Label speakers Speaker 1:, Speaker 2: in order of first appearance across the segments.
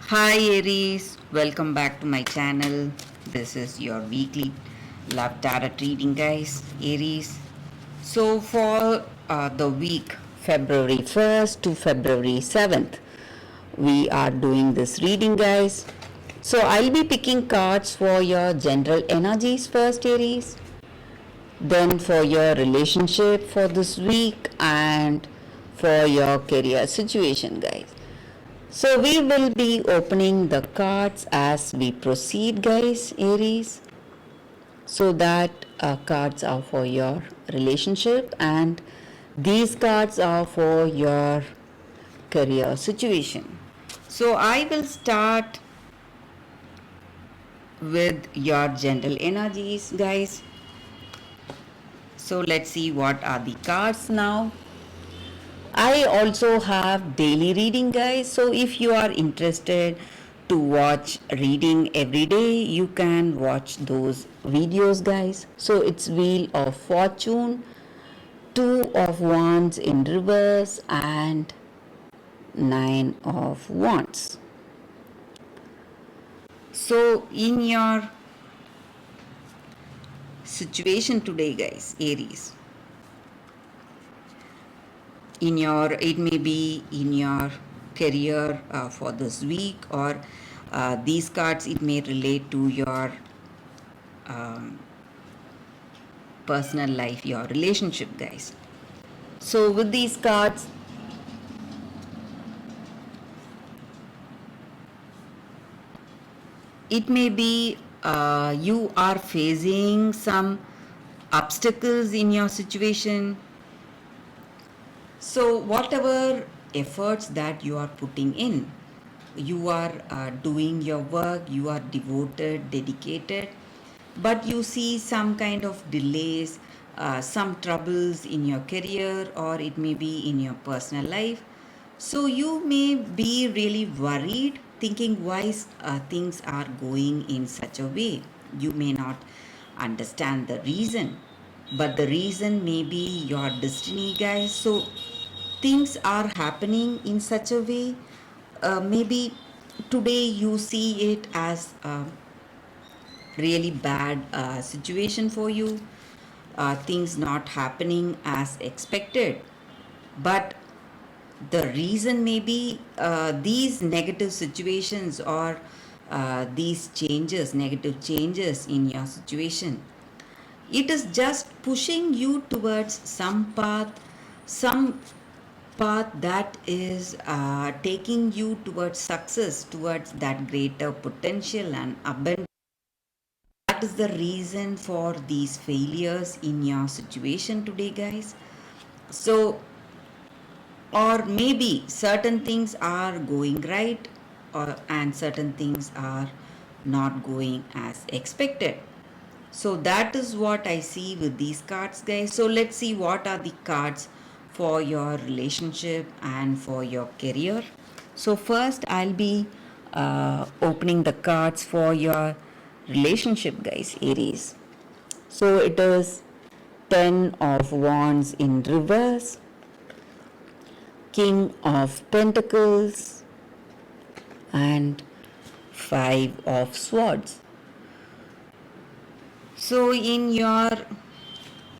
Speaker 1: Hi Aries, welcome back to my channel. This is your weekly love tarot reading, guys. Aries. So, for the week February 1st to February 7th, we are doing this reading, guys. So, I'll be picking cards for your general energies first, Aries, then for your relationship for this week, and for your career situation, guys. So we will be opening the cards as we proceed, guys, Aries. So that cards are for your relationship and these cards are for your career situation. So I will start with your general energies, guys. So let's see what are the cards now. I also have daily reading, guys. So if you are interested to watch reading every day, you can watch those videos, guys. So it's Wheel of Fortune, Two of Wands in reverse, and Nine of Wands. So in your situation today, guys, Aries, it may be in your career for this week, or these cards it may relate to your um, personal life, your relationship, guys. So with these cards, it may be you are facing some obstacles in your situation. So whatever efforts that you are putting in, you are doing your work, you are devoted, dedicated, but you see some kind of delays, some troubles in your career, or it may be in your personal life. So you may be really worried, thinking why things are going in such a way. You may not understand the reason, but the reason may be your destiny, guys. So things are happening in such a way. Maybe today you see it as a really bad situation for you, things not happening as expected, but the reason may be these negative situations, or these changes, negative changes in your situation, it is just pushing you towards some path that is taking you towards success, towards that greater potential and abundance. That is the reason for these failures in your situation today, guys. So, or maybe certain things are going right, and certain things are not going as expected. So that is what I see with these cards, guys. So let's see what are the cards for your relationship and for your career. So first I'll be opening the cards for your relationship, guys, Aries. So it is Ten of Wands in reverse, King of Pentacles, and Five of Swords. So in your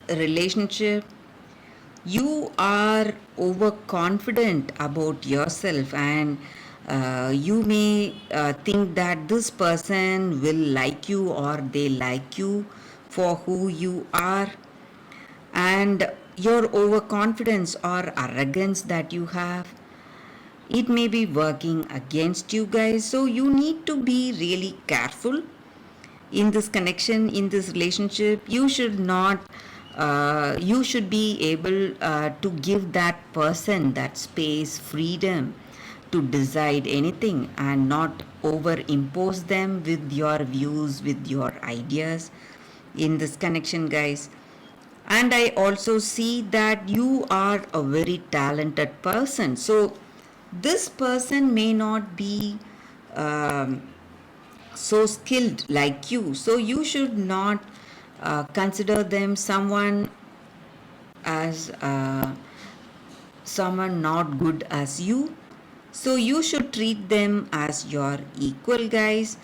Speaker 1: relationship, you are overconfident about yourself, and you may think that this person will like you, or they like you for who you are, and your overconfidence or arrogance that you have, it may be working against you, guys. So you need to be really careful in this connection, in this relationship. You should not you should be able to give that person that space, freedom to decide anything, and not over impose them with your views, with your ideas in this connection, guys. And I also see that you are a very talented person. So this person may not be so skilled like you, so you should not consider them someone as someone not good as you. So you should treat them as your equal, guys.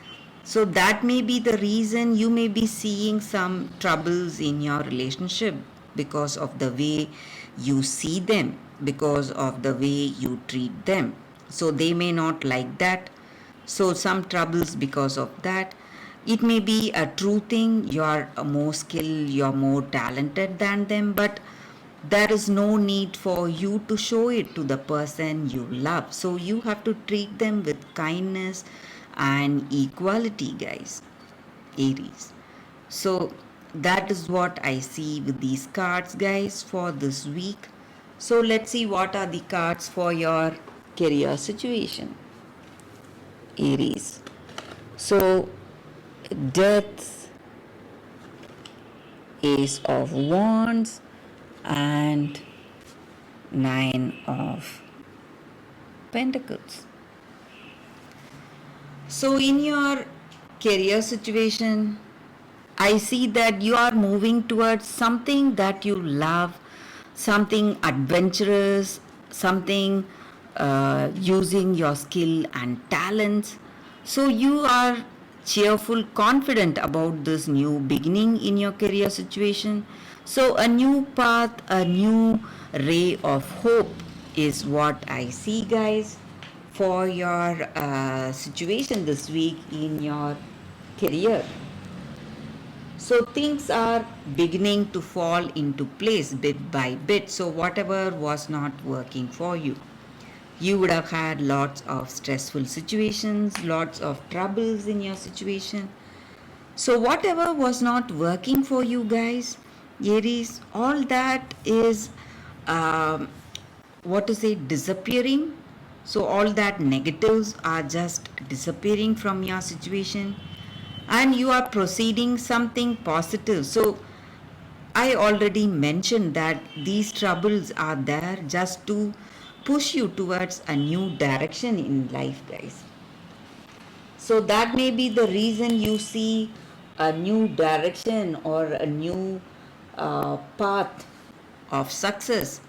Speaker 1: So that may be the reason you may be seeing some troubles in your relationship because of the way you see them, because of the way you treat them. So they may not like that. So some troubles because of that. It may be a true thing, you're more skilled, you're more talented than them, but there is no need for you to show it to the person you love. So you have to treat them with kindness and equality, guys. Aries. So that is what I see with these cards, guys, for this week. So let's see what are the cards for your career situation, Aries. So death, ace of wands, and nine of pentacles. So in your career situation, I see that you are moving towards something that you love, something adventurous, something using your skill and talents. So you are cheerful, confident about this new beginning in your career situation. So a new path, a new ray of hope is what I see, guys, for your situation this week in your career. So things are beginning to fall into place bit by bit. So whatever was not working for you, you would have had lots of stressful situations, lots of troubles in your situation. So whatever was not working for you guys, Aries, all that is what to say, disappearing. So all that negatives are just disappearing from your situation and you are proceeding something positive. So I already mentioned that these troubles are there just to push you towards a new direction in life, guys. So that may be the reason you see a new direction or a new path of success.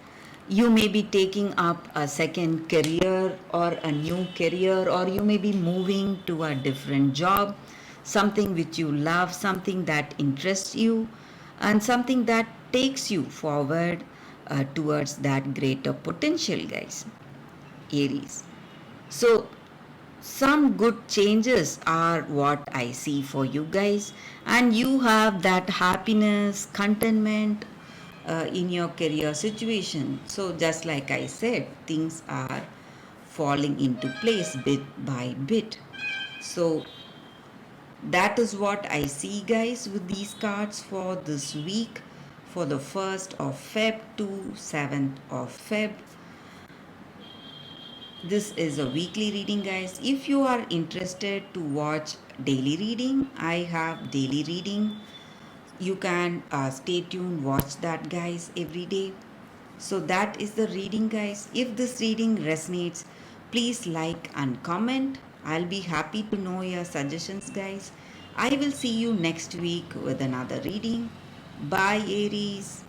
Speaker 1: You may be taking up a second career or a new career, or you may be moving to a different job, something which you love, something that interests you, and something that takes you forward towards that greater potential, guys. Aries. So some good changes are what I see for you guys, and you have that happiness, contentment in your career situation. So, just like I said, things are falling into place bit by bit. So, that is what I see, guys, with these cards for this week, for the 1st of Feb to 7th of Feb. This is a weekly reading, guys. If you are interested to watch daily reading, I have daily reading. You can stay tuned, watch that, guys, every day. So that is the reading, guys. If this reading resonates, please like and comment. I'll be happy to know your suggestions, guys. I will see you next week with another reading. Bye, Aries.